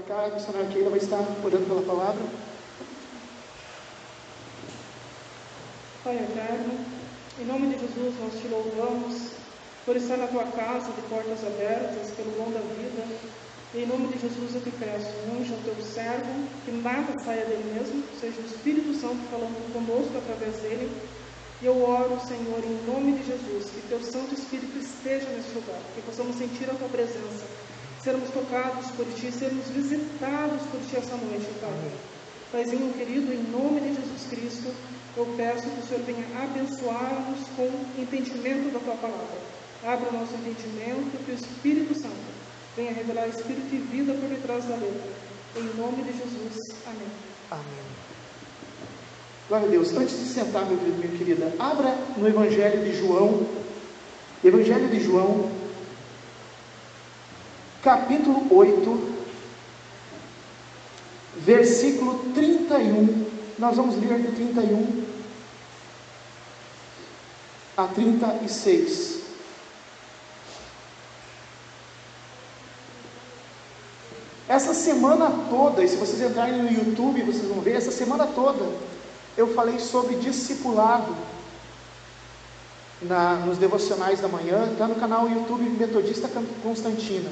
cá, a missionária Keila vai estar orando pela palavra. Pai eterno, em nome de Jesus nós te louvamos por estar na tua casa de portas abertas, pelo dom da vida. E em nome de Jesus eu te peço, unja o teu servo, que nada saia dele mesmo, seja o Espírito Santo falando conosco através dele. E eu oro, Senhor, em nome de Jesus, que teu Santo Espírito esteja neste lugar, que possamos sentir a tua presença, sermos tocados por ti, sermos visitados por ti essa noite, Pai. Paizinho querido, em nome de Jesus Cristo, eu peço que o Senhor venha abençoar-nos com entendimento da tua palavra. Abra o nosso entendimento, que o Espírito Santo venha revelar espírito e vida por detrás da letra. Em nome de Jesus. Amém. Amém. Glória a Deus. Antes de sentar, meu querido, minha querida, abra no Evangelho de João. Evangelho de João, capítulo 8, versículo 31. Nós vamos ler do 31 a 36. Essa semana toda, e se vocês entrarem no YouTube, vocês vão ver, essa semana toda eu falei sobre discipulado nos devocionais da manhã, está no canal YouTube Metodista Constantina.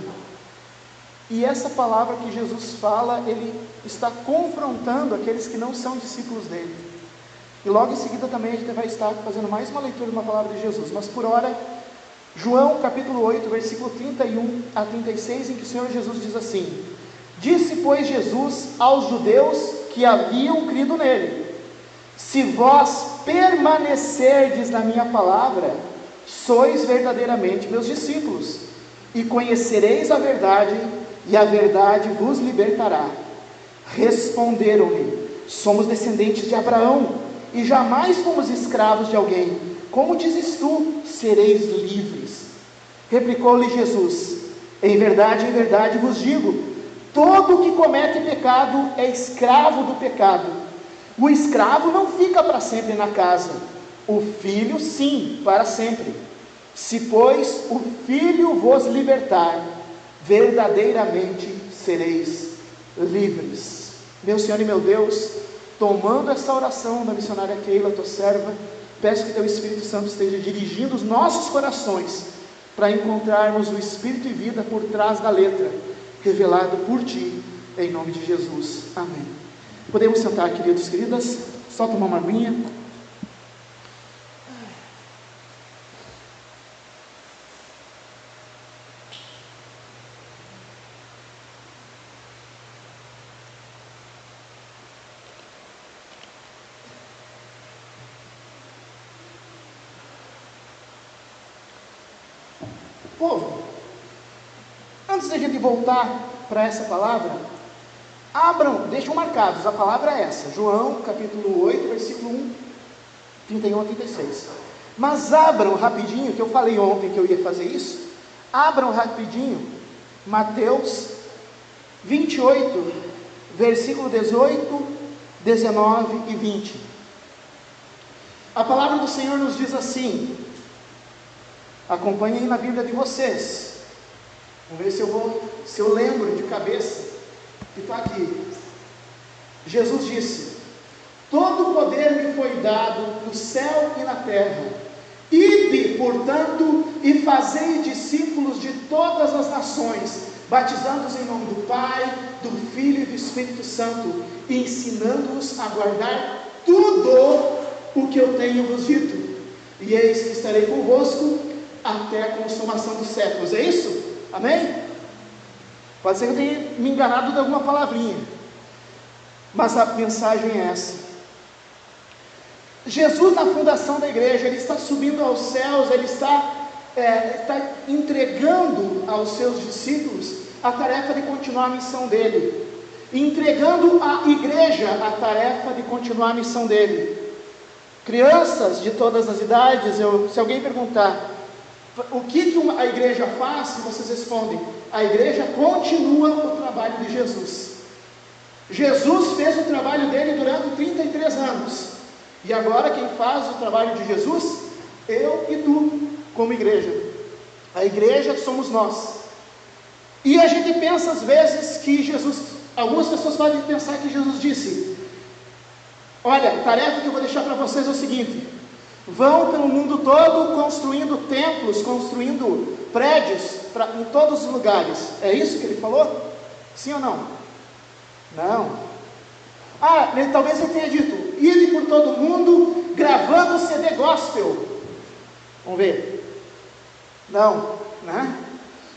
E essa palavra que Jesus fala, ele está confrontando aqueles que não são discípulos dele. E logo em seguida também a gente vai estar fazendo mais uma leitura de uma palavra de Jesus. Mas por hora, João capítulo 8, versículo 31 a 36, em que o Senhor Jesus diz assim: Disse, pois, Jesus aos judeus que haviam crido nele: Se vós permanecerdes na minha palavra, sois verdadeiramente meus discípulos, e conhecereis a verdade, e a verdade vos libertará. Responderam-lhe: Somos descendentes de Abraão, e jamais fomos escravos de alguém. Como dizes tu, sereis livres? Replicou-lhe Jesus: em verdade vos digo, todo o que comete pecado é escravo do pecado. O escravo não fica para sempre na casa, o filho sim, para sempre. Se, pois, o filho vos libertar, verdadeiramente sereis livres. Meu Senhor e meu Deus, tomando essa oração da missionária Keila, tua serva, peço que teu Espírito Santo esteja dirigindo os nossos corações para encontrarmos o Espírito e vida por trás da letra, revelado por ti, em nome de Jesus. Amém. Podemos sentar, queridos, queridas. Só tomar uma aguinha. Povo, antes da gente voltar para essa palavra, abram, deixam marcados, a palavra é essa, João capítulo 8, versículo 1, 31 a 36. Mas abram rapidinho, que eu falei ontem que eu ia fazer isso, abram rapidinho, Mateus 28, versículo 18, 19 e 20. A palavra do Senhor nos diz assim, acompanhem na Bíblia de vocês, vamos ver se eu lembro de cabeça, que está aqui. Jesus disse: todo o poder me foi dado no céu e na terra, ide, portanto, e fazei discípulos de todas as nações, batizando-os em nome do Pai, do Filho e do Espírito Santo, e ensinando-os a guardar tudo o que eu tenho vos dito, e eis que estarei convosco até a consumação dos séculos. É isso? Amém? Pode ser que eu tenha me enganado de alguma palavrinha, mas a mensagem é essa. Jesus, na fundação da igreja, ele está subindo aos céus, ele está entregando aos seus discípulos a tarefa de continuar a missão dele, entregando à igreja a tarefa de continuar a missão dele. Crianças de todas as idades, se alguém perguntar o que a igreja faz, vocês respondem: a igreja continua o trabalho de Jesus. Jesus fez o trabalho dele durante 33 anos, e agora quem faz o trabalho de Jesus? Eu e tu, como igreja. A igreja somos nós. E a gente pensa às vezes que Jesus algumas pessoas podem pensar que Jesus disse: olha, a tarefa que eu vou deixar para vocês é o seguinte: vão pelo mundo todo construindo templos, construindo prédios em todos os lugares. É isso que ele falou? Sim ou não? Não. Talvez ele tenha dito: ide por todo mundo gravando CD gospel. Vamos ver. Não, né?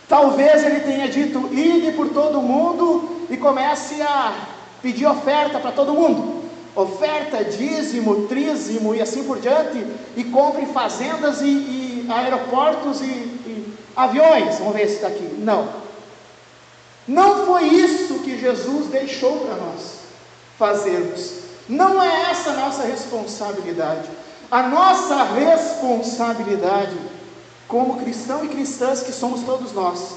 Talvez ele tenha dito: ide por todo mundo e comece a pedir oferta para todo mundo. Oferta, dízimo, trízimo e assim por diante, e compre fazendas e aeroportos e aviões. Vamos ver se está aqui. Não foi isso que Jesus deixou para nós fazermos. Não é essa a nossa responsabilidade. A nossa responsabilidade como cristão e cristãs que somos todos nós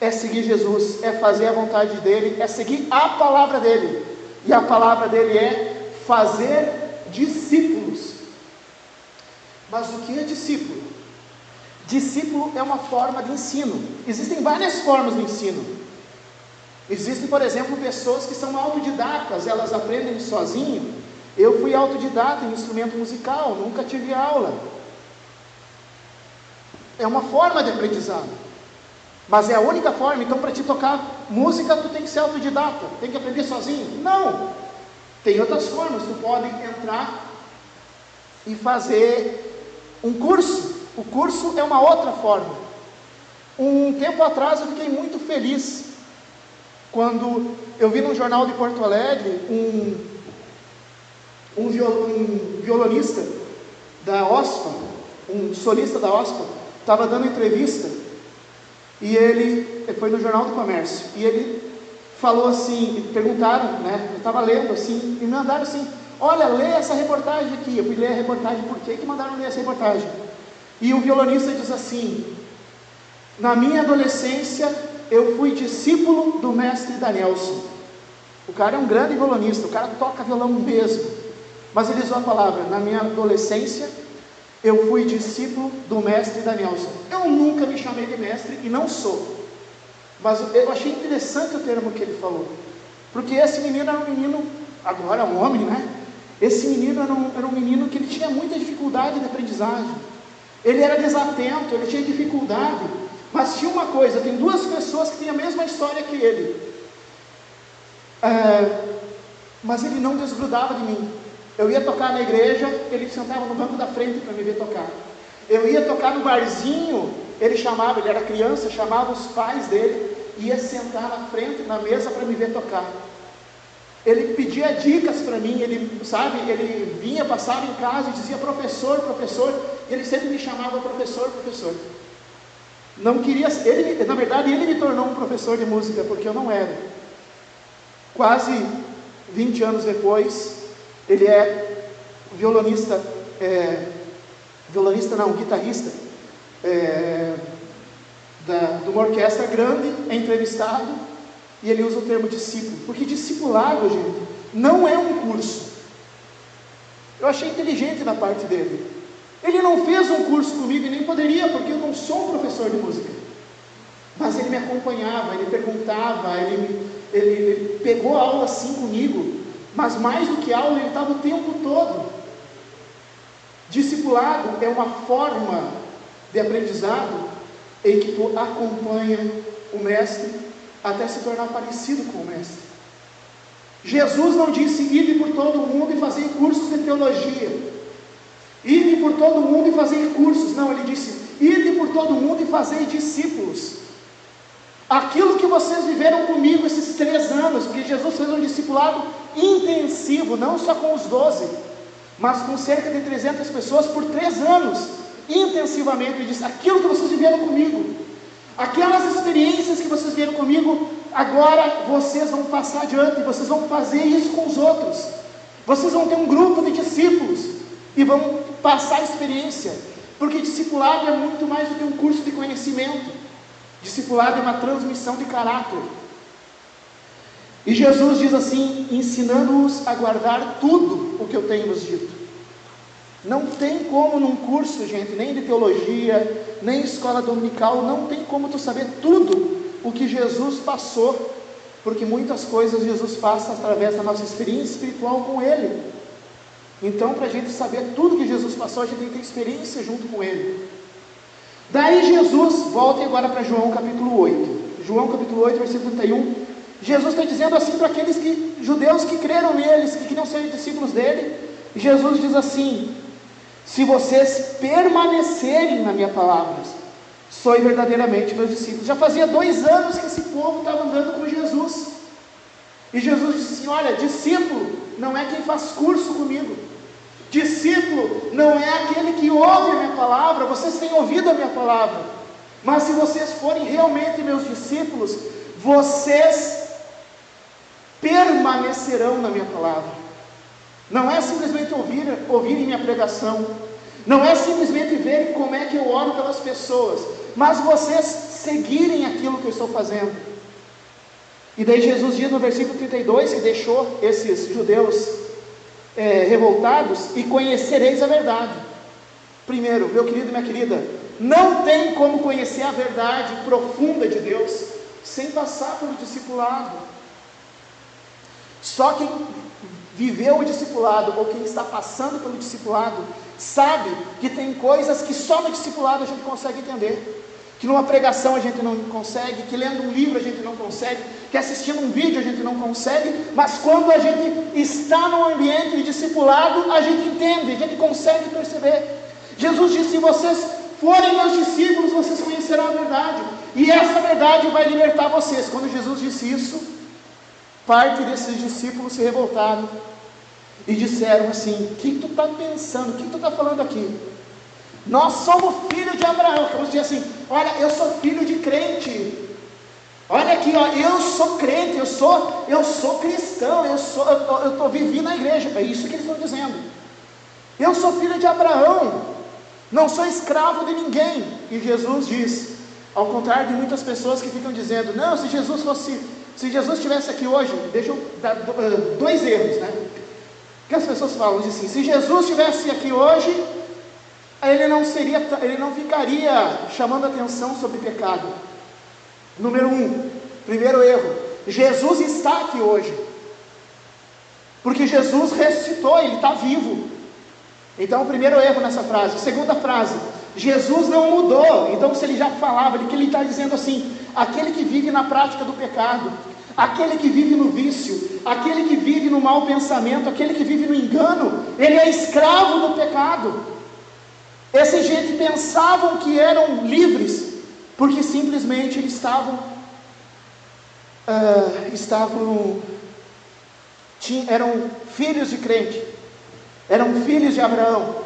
é seguir Jesus, é fazer a vontade dele, é seguir a palavra dele. E a palavra dele é fazer discípulos. Mas o que é discípulo? Discípulo é uma forma de ensino. Existem várias formas de ensino. Existem, por exemplo, pessoas que são autodidatas, elas aprendem sozinho. Eu fui autodidata em instrumento musical, nunca tive aula. É uma forma de aprendizado, mas é a única forma. Então, para te tocar música, tu tem que ser autodidata, tem que aprender sozinho? Não, tem outras formas. Tu pode entrar e fazer um curso. O curso é uma outra forma. Um tempo atrás eu fiquei muito feliz quando eu vi num jornal de Porto Alegre um violonista da OSPA, um solista da OSPA, estava dando entrevista, e ele foi no Jornal do Comércio, e ele falou assim, perguntaram, né, eu estava lendo assim, e me mandaram assim: olha, lê essa reportagem aqui. Eu fui ler a reportagem. Por que mandaram ler essa reportagem? E o violonista diz assim: na minha adolescência eu fui discípulo do mestre Danielson. O cara é um grande violonista, o cara toca violão mesmo, mas ele usou a palavra: na minha adolescência eu fui discípulo do mestre Danielson. Eu nunca me chamei de mestre e não sou, mas eu achei interessante o termo que ele falou, porque esse menino era um menino, agora é um homem, né? Esse menino era um menino que ele tinha muita dificuldade de aprendizagem, ele era desatento, ele tinha dificuldade, mas tinha uma coisa: tem duas pessoas que têm a mesma história que ele, mas ele não desgrudava de mim. Eu ia tocar na igreja, ele sentava no banco da frente para me ver tocar. Eu ia tocar no barzinho, ele era criança, chamava os pais dele, ia sentar na frente, na mesa, para me ver tocar. Ele pedia dicas para mim, ele vinha, passava em casa e dizia: professor, professor, e ele sempre me chamava professor, professor. Não queria, na verdade ele me tornou um professor de música, porque eu não era. Quase 20 anos depois, ele é guitarrista de uma orquestra grande, é entrevistado, e ele usa o termo discípulo, porque discipulado, gente, não é um curso. Eu achei inteligente da parte dele. Ele não fez um curso comigo, e nem poderia, porque eu não sou um professor de música, mas ele me acompanhava, ele perguntava, ele pegou aula assim comigo. Mas mais do que aula, ele estava o tempo todo. Discipulado é uma forma de aprendizado em que tu acompanha o mestre até se tornar parecido com o mestre. Jesus não disse: ide por todo mundo e fazer cursos de teologia, ide por todo mundo e fazer cursos. Não, ele disse: ide por todo mundo e fazer discípulos. Aquilo que vocês viveram comigo esses 3 anos, porque Jesus fez um discipulado intensivo, não só com os 12, mas com cerca de 300 pessoas por 3 anos, intensivamente. Ele disse: aquilo que vocês viveram comigo, aquelas experiências que vocês viveram comigo, agora vocês vão passar adiante, vocês vão fazer isso com os outros, vocês vão ter um grupo de discípulos, e vão passar a experiência, porque discipulado é muito mais do que um curso de conhecimento. Discipulado é uma transmissão de caráter. E Jesus diz assim, ensinando-os a guardar tudo o que eu tenho vos dito. Não tem como num curso, gente, nem de teologia, nem escola dominical, não tem como tu saber tudo o que Jesus passou Porque muitas coisas Jesus faz através da nossa experiência espiritual com Ele. Então, para a gente saber tudo que Jesus passou, a gente tem que ter experiência junto com Ele. Daí Jesus, voltem agora para João capítulo 8. João capítulo 8, versículo 31. Jesus está dizendo assim para aqueles judeus que creram neles, que queriam ser discípulos dele. Jesus diz assim: se vocês permanecerem na minha palavra, sois verdadeiramente meus discípulos. Já fazia 2 anos que esse povo estava andando com Jesus. E Jesus disse assim: olha, discípulo não é quem faz curso comigo. Discípulo não é aquele que ouve a minha palavra. Vocês têm ouvido a minha palavra, mas se vocês forem realmente meus discípulos, vocês permanecerão na minha palavra. Não é simplesmente ouvirem minha pregação, não é simplesmente verem como é que eu oro pelas pessoas, mas vocês seguirem aquilo que eu estou fazendo. E daí Jesus diz no versículo 32 que deixou esses judeus revoltados: e conhecereis a verdade. Primeiro, meu querido e minha querida, não tem como conhecer a verdade profunda de Deus sem passar pelo discipulado. Só quem viveu o discipulado, ou quem está passando pelo discipulado, sabe que tem coisas que só no discipulado a gente consegue entender, que numa pregação a gente não consegue, que lendo um livro a gente não consegue, que assistindo um vídeo a gente não consegue, mas quando a gente está num ambiente de discipulado, a gente entende, a gente consegue perceber. Jesus disse: se vocês forem meus discípulos, vocês conhecerão a verdade, e essa verdade vai libertar vocês. Quando Jesus disse isso, parte desses discípulos se revoltaram e disseram assim: o que tu está pensando? O que tu está falando aqui? Nós somos filhos de Abraão. Vamos dizer assim: olha, eu sou filho de crente. Olha aqui, ó, eu sou crente, eu sou cristão, eu estou vivendo na igreja. É isso que eles estão dizendo. Eu sou filho de Abraão, não sou escravo de ninguém. E Jesus diz, ao contrário de muitas pessoas que ficam dizendo: não, se Jesus estivesse aqui hoje, deixa eu dar 2 erros, né? Que as pessoas falam assim: se Jesus estivesse aqui hoje, ele não ficaria chamando atenção sobre pecado. Número 1, primeiro erro: Jesus está aqui hoje, porque Jesus ressuscitou, ele está vivo. Então, o primeiro erro nessa frase. Segunda frase: Jesus não mudou. Então, se ele já falava, que ele está dizendo assim: aquele que vive na prática do pecado, aquele que vive no vício, aquele que vive no mau pensamento, aquele que vive no engano, ele é escravo do pecado. Essa gente pensavam que eram livres, porque simplesmente eles eram filhos de crente, eram filhos de Abraão.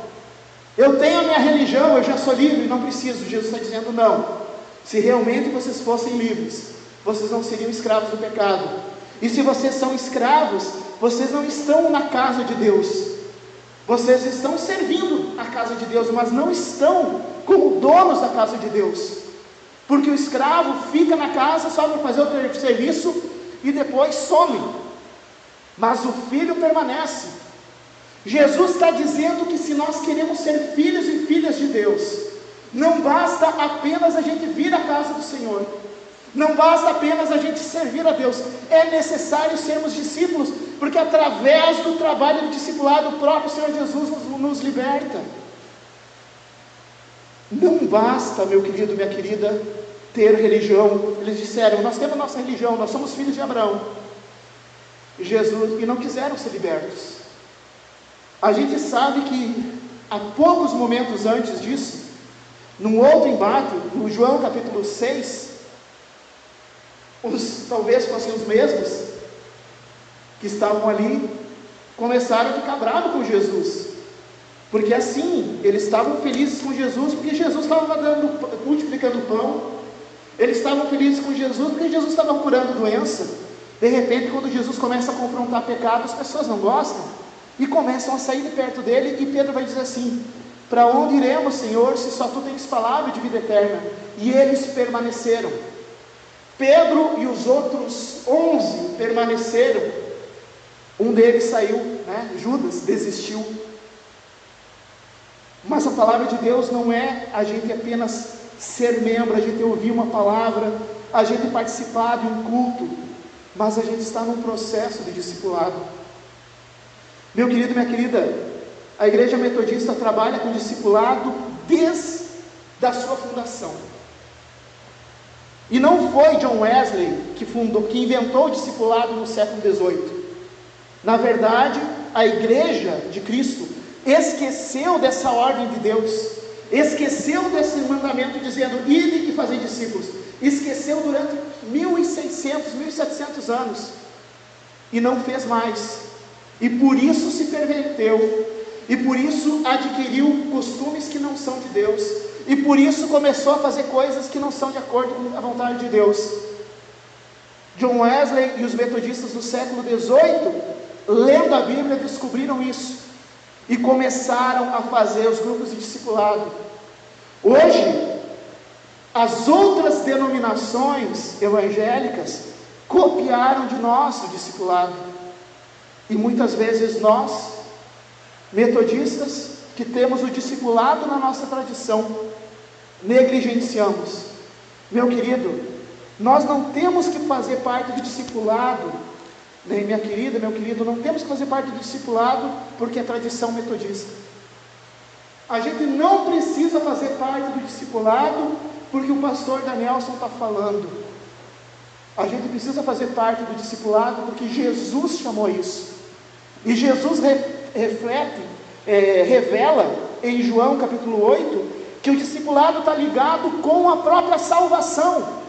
Eu tenho a minha religião, eu já sou livre, não preciso. Jesus está dizendo: não, se realmente vocês fossem livres, vocês não seriam escravos do pecado. E se vocês são escravos, vocês não estão na casa de Deus. Vocês estão servindo a casa de Deus, mas não estão como donos da casa de Deus. Porque o escravo fica na casa só para fazer o serviço e depois some. Mas o filho permanece. Jesus está dizendo que se nós queremos ser filhos e filhas de Deus, não basta apenas a gente vir à casa do Senhor, não basta apenas a gente servir a Deus, é necessário sermos discípulos, porque através do trabalho do discipulado, o próprio Senhor Jesus nos liberta. Não basta, meu querido, minha querida, ter religião. Eles disseram: nós temos nossa religião, nós somos filhos de Abraão. E não quiseram ser libertos. A gente sabe que há poucos momentos antes disso, num outro embate, no João capítulo 6, talvez fossem os mesmos que estavam ali, começaram a ficar bravos com Jesus, porque assim, eles estavam felizes com Jesus, porque Jesus estava multiplicando pão, eles estavam felizes com Jesus, porque Jesus estava curando doença. De repente, quando Jesus começa a confrontar pecado, as pessoas não gostam, e começam a sair de perto dele, e Pedro vai dizer assim: para onde iremos, Senhor, se só tu tens palavra de vida eterna? E eles permaneceram. Pedro e os outros 11 permaneceram. Um deles saiu, Judas desistiu. Mas a palavra de Deus não é a gente apenas ser membro, a gente ouvir uma palavra, a gente participar de um culto. mas a gente está num processo de discipulado. Meu querido, minha querida, a Igreja Metodista trabalha com discipulado desde a sua fundação. E não foi John Wesley que inventou o discipulado no século XVIII. Na verdade, a Igreja de Cristo esqueceu dessa ordem de Deus, esqueceu desse mandamento dizendo: ide e fazei discípulos. Esqueceu durante 1600, 1700 anos, e não fez mais, e por isso se perverteu, e por isso adquiriu costumes que não são de Deus, e por isso começou a fazer coisas que não são de acordo com a vontade de Deus. John Wesley e os metodistas do século XVIII, lendo a Bíblia, descobriram isso, e começaram a fazer os grupos de discipulado. Hoje, as outras denominações evangélicas copiaram de nós o discipulado, e muitas vezes nós, metodistas, que temos o discipulado na nossa tradição, negligenciamos. Meu querido, nós não temos que fazer parte do discipulado, nem minha querida, meu querido, não temos que fazer parte do discipulado porque é tradição metodista. A gente não precisa fazer parte do discipulado porque o pastor Danielson está falando. A gente precisa fazer parte do discipulado porque Jesus chamou isso. E Jesus revela em João capítulo 8 que o discipulado está ligado com a própria salvação.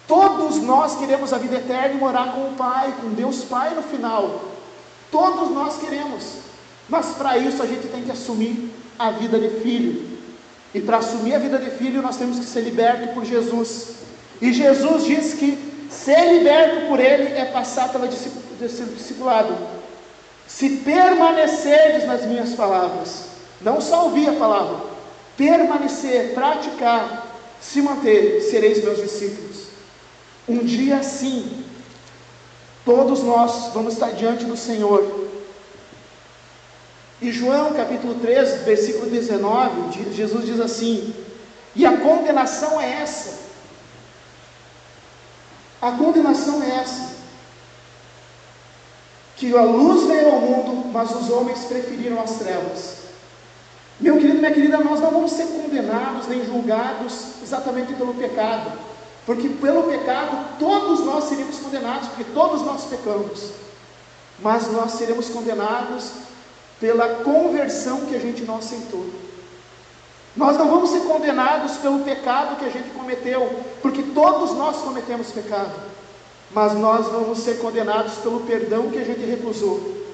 Todos nós queremos a vida eterna e morar com o Pai, com Deus Pai no final. Todos nós queremos, mas para isso a gente tem que assumir a vida de filho. E para assumir a vida de filho nós temos que ser libertos por Jesus. E Jesus diz que ser liberto por Ele é passar pelo discipulado. Se permanecerdes nas minhas palavras, não só ouvir a palavra, permanecer, praticar, se manter, sereis meus discípulos. Um dia sim, todos nós vamos estar diante do Senhor. E João capítulo 13, versículo 19, Jesus diz assim: e a condenação é essa. A condenação é essa, que a luz veio ao mundo, mas os homens preferiram as trevas. Meu querido, minha querida, nós não vamos ser condenados nem julgados exatamente pelo pecado, porque pelo pecado todos nós seríamos condenados, porque todos nós pecamos, mas nós seremos condenados pela conversão que a gente não aceitou. Nós não vamos ser condenados pelo pecado que a gente cometeu, porque todos nós cometemos pecado, mas nós vamos ser condenados pelo perdão que a gente recusou,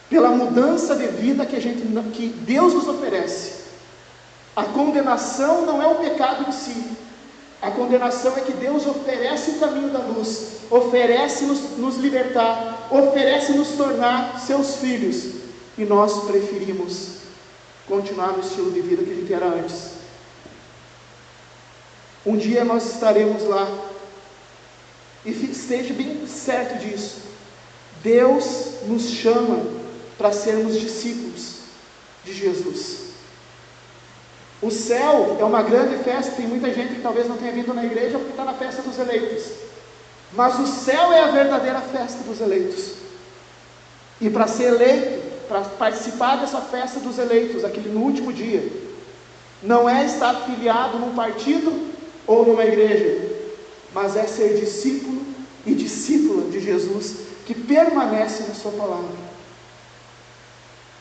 pela mudança de vida que Deus nos oferece. A condenação não é o pecado em si, a condenação é que Deus oferece o caminho da luz, oferece nos libertar, oferece nos tornar seus filhos, e nós preferimos continuar no estilo de vida que a gente era antes. Um dia nós estaremos lá, e esteja bem certo disso. Deus nos chama para sermos discípulos de Jesus. O céu é uma grande festa. Tem muita gente que talvez não tenha vindo na igreja porque está na festa dos eleitos, mas o céu é a verdadeira festa dos eleitos. E para ser eleito, para participar dessa festa dos eleitos, aquele no último dia, não é estar afiliado num partido ou numa igreja, mas é ser discípulo e discípula de Jesus, que permanece na sua palavra.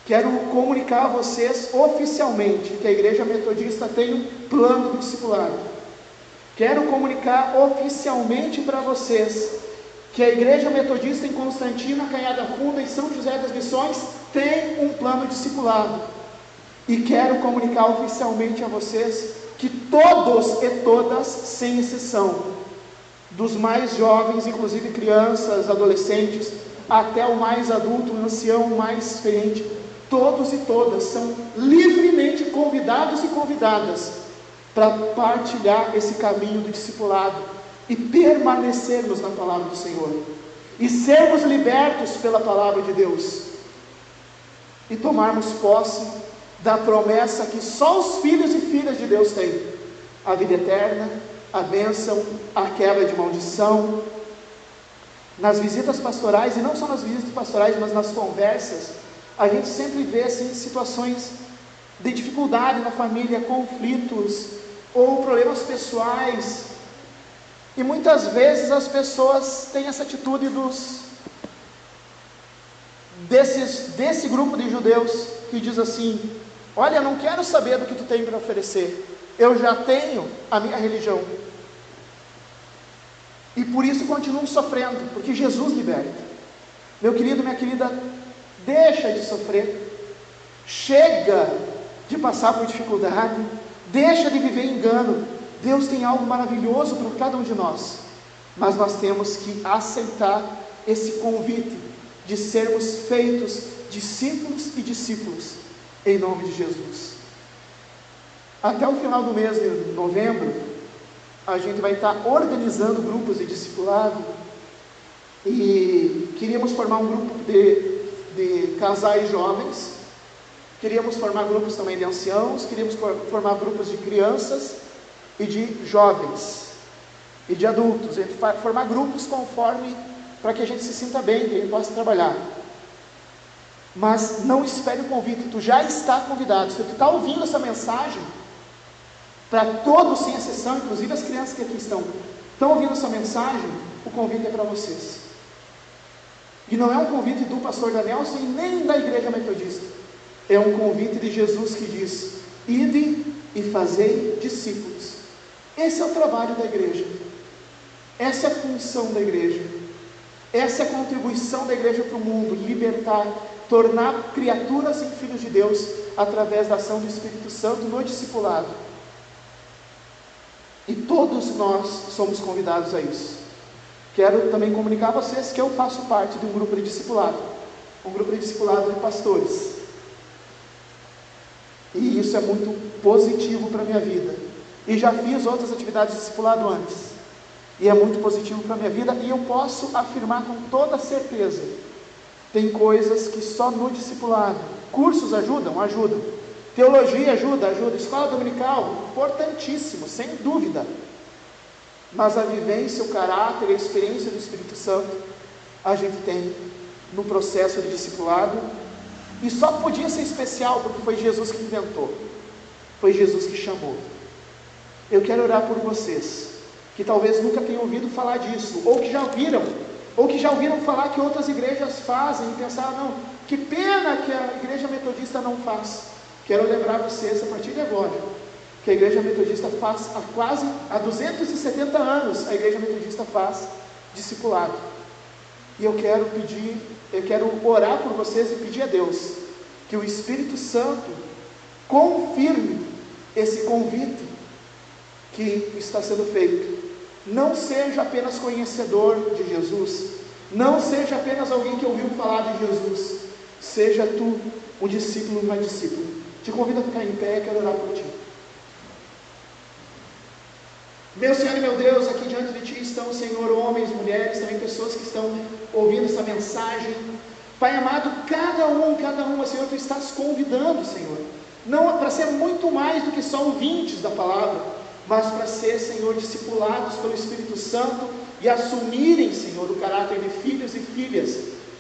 Quero comunicar a vocês oficialmente que a Igreja Metodista tem um plano de discipulado. Quero comunicar oficialmente para vocês que a Igreja Metodista em Constantina, Canhada Funda e São José das Missões tem um plano discipulado. E quero comunicar oficialmente a vocês que todos e todas, sem exceção, dos mais jovens, inclusive crianças, adolescentes, até o mais adulto, o ancião, o mais experiente, todos e todas são livremente convidados e convidadas para partilhar esse caminho do discipulado e permanecermos na palavra do Senhor e sermos libertos pela palavra de Deus e tomarmos posse da promessa que só os filhos e filhas de Deus têm: a vida eterna, a bênção, a quebra de maldição, nas visitas pastorais, e não só nas visitas pastorais, mas nas conversas, a gente sempre vê assim, situações de dificuldade na família, conflitos, ou problemas pessoais, e muitas vezes as pessoas têm essa atitude desse grupo de judeus, que diz assim: olha, não quero saber do que tu tem para oferecer, eu já tenho a minha religião, e por isso continuo sofrendo, porque Jesus liberta. Meu querido, minha querida, deixa de sofrer, chega de passar por dificuldade, deixa de viver engano. Deus tem algo maravilhoso para cada um de nós, mas nós temos que aceitar esse convite de sermos feitos discípulos e discípulos, em nome de Jesus. Até o final do mês de novembro, a gente vai estar organizando grupos de discipulado, e queríamos formar um grupo de casais jovens, queríamos formar grupos também de anciãos, queríamos formar grupos de crianças e de jovens e de adultos, formar grupos conforme, para que a gente se sinta bem, que a gente possa trabalhar. Mas não espere o convite, tu já está convidado. Se tu está ouvindo essa mensagem, para todos sem exceção, inclusive as crianças que aqui estão ouvindo essa mensagem, o convite é para vocês. E não é um convite do pastor Danielson e nem da igreja metodista, é um convite de Jesus que diz: ide e fazei discípulos. Esse é o trabalho da igreja, essa é a função da igreja, essa é a contribuição da igreja para o mundo: libertar, tornar criaturas e filhos de Deus através da ação do Espírito Santo no discipulado. E todos nós somos convidados a isso. Quero também comunicar a vocês que eu faço parte de um grupo de discipulado, de pastores, e isso é muito positivo para a minha vida, e já fiz outras atividades de discipulado antes, e é muito positivo para a minha vida, e eu posso afirmar com toda certeza: tem coisas que só no discipulado. Cursos ajudam, teologia ajuda, escola dominical, importantíssimo, sem dúvida, mas a vivência, o caráter, a experiência do Espírito Santo, a gente tem no processo de discipulado, e só podia ser especial porque foi Jesus que inventou, foi Jesus que chamou. Eu quero orar por vocês, que talvez nunca tenham ouvido falar disso, ou que já ouviram falar que outras igrejas fazem, e pensaram: não, que pena que a igreja metodista não faz. Quero lembrar vocês, a partir de agora, que a igreja metodista faz há 270 anos, a igreja metodista faz discipulado. E eu quero orar por vocês e pedir a Deus que o Espírito Santo confirme esse convite que está sendo feito. Não seja apenas conhecedor de Jesus, não seja apenas alguém que ouviu falar de Jesus, seja tu um discípulo, uma discípula. Te convido a ficar em pé, quero orar por ti. Meu Senhor e meu Deus, aqui diante de ti estão, Senhor, homens, mulheres, também pessoas que estão ouvindo essa mensagem. Pai amado, cada uma, Senhor, tu estás convidando, Senhor, não para ser muito mais do que só ouvintes da palavra, mas para ser, Senhor, discipulados pelo Espírito Santo e assumirem, Senhor, o caráter de filhos e filhas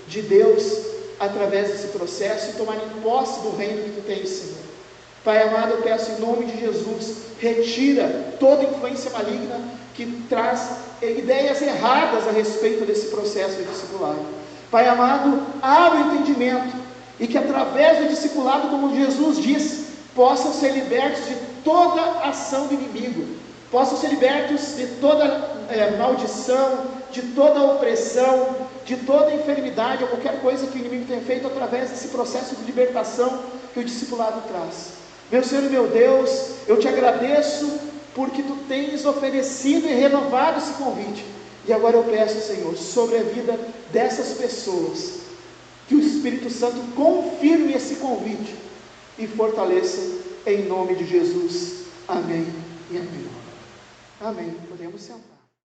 de Deus através desse processo e tomarem posse do reino que tu tens, Senhor. Pai amado, eu peço em nome de Jesus, retira toda influência maligna que traz ideias erradas a respeito desse processo de discipulado. Pai amado, abre o entendimento, e que através do discipulado, como Jesus diz, possam ser libertos de toda ação do inimigo, possam ser libertos de toda maldição, de toda opressão, de toda enfermidade ou qualquer coisa que o inimigo tenha feito através desse processo de libertação que o discipulado traz. Meu Senhor e meu Deus, eu te agradeço porque tu tens oferecido e renovado esse convite, e agora eu peço, Senhor, sobre a vida dessas pessoas, que o Espírito Santo confirme esse convite e fortaleça em nome de Jesus. Amém e amém. Amém. Podemos sentar.